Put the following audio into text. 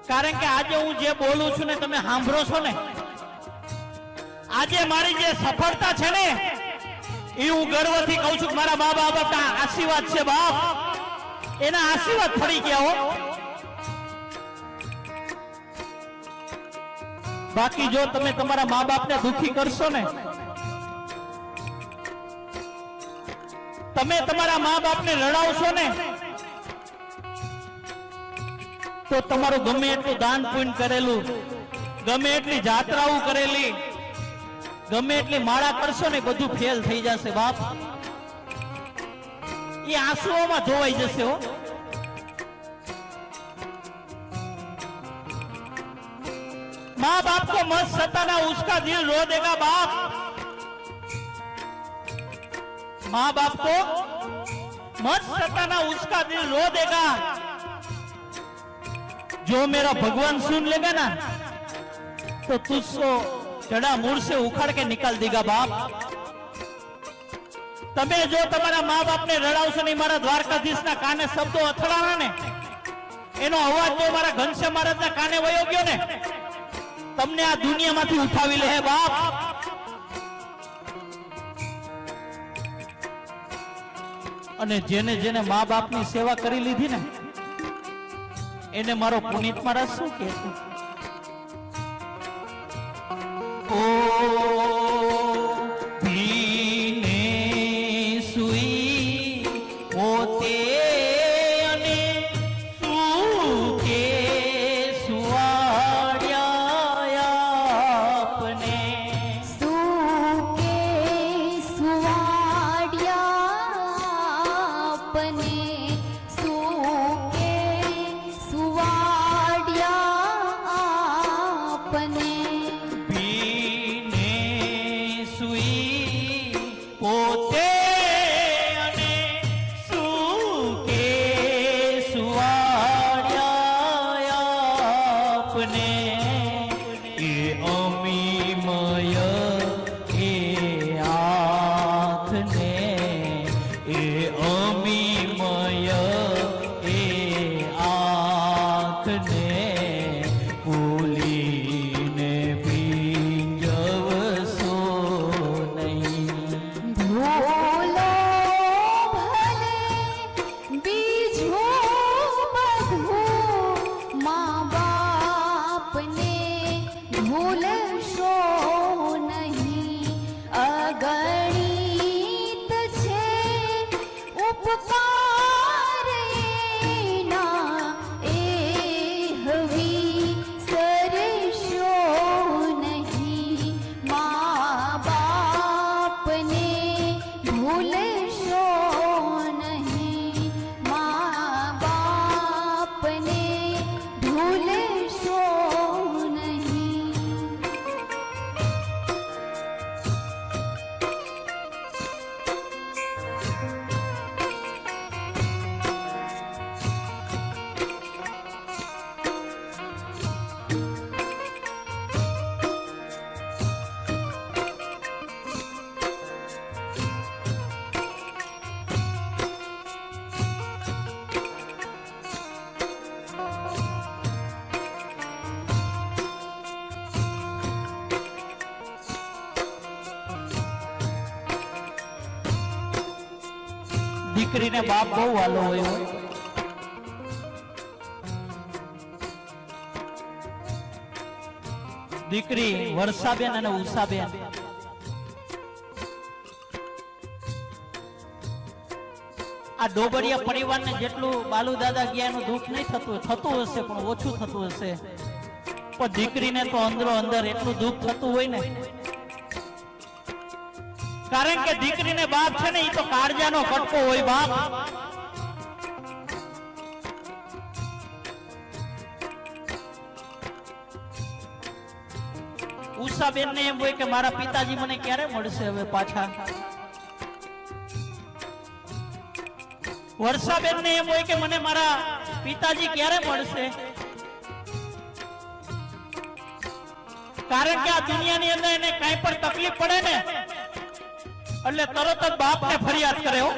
કારણ કે આજે હું જે બોલું છું ને તમે સાંભળો છો ને, આજે મારી જે સફળતા છે ને એ હું ગર્વથી કહું છું. મારા મા બાપના આશીર્વાદ છે બાપ, એના આશીર્વાદ ફરી ગયા હો. બાકી જો તમે તમારા મા બાપને દુખી કરશો ને, તમે તમારા મા બાપને રડાવશો ને, તો તમારું ગમે એટલું દાન પુણ્ય કરેલું, ગમે એટલી જાત્રાઓ કરેલી, ગમે એટલી માળા કરશો ને બધું ફેલ થઈ જશે બાપ. એ આંસુઓમાં ધોવાઈ જશે હો. माँ बाप को मत सताना, उसका दिल रो देगा बाप. माँ बाप को मत सताना, उसका दिल रो देगा. जो मेरा भगवान सुन लेगा ना तो तुझको जड़ा मूળ से उखाड़ के निकाल देगा बाप. તમે જો તમારા મા બાપને રડાવશો નહીં, મારા દ્વારકાધીશના કાને શબ્દો અથડાણા ને, એનો અવાજ જો મારા ઘનશ્યામ મહારાજના કાને વયો ગયો ને, તમને આ દુનિયામાંથી ઉઠાવી લે બાપ. અને જેને જેને મા બાપની સેવા કરી લીધી ને એને મારો પુનિત મહારાજ શું કહે છે? ઓ ભીને સુઈ પોતે અને સુકે સુવાડ્યા આપને, સુકે સુવાડ્યા આપને, સુકે સુવાડ્યા આપને. ભીને સુઈ પોતે અને સુકે સુવાડ્યા આપને, એ અમીમય એ આંખને, એ અમીમય એ આંખને ભૂલીને ભીંજવશો નહીં. ભૂલો ભલે બીજું બધું, મા બાપને ભૂલશો નહીં. અગણિત છે ઉપકાર એના, એ હવી સરશો નહીં. મા બાપને ભૂલશો નહીં, મા બાપને ભૂલશો નહીં. દીકરીને બાપ બહુ વાલો હોય. દીકરી વર્ષાબેન અને ઉષાબેન આ ડોબરિયા પરિવારને જેટલું બાલુ દાદા ગયા એનું દુઃખ નહીં થતું હશે, પણ ઓછું થતું હશે. પણ દીકરીને તો અંદરો અંદર એટલું દુઃખ થતું હોય ને, કારણ કે દીકરીને બાપ છે ને એ તો કાળજાનો કટકો હોય બાપ. ઉષાબેન ને એમ હોય કે મારા પિતાજી મને ક્યારે મળશે હવે પાછા. વર્ષાબેન ને એમ હોય કે મને મારા પિતાજી ક્યારે મળશે, કારણ કે આ દુનિયાની અંદર એને કઈ પણ તકલીફ પડે ને એટલે તરત જ બાપને ફરિયાદ કરે હો.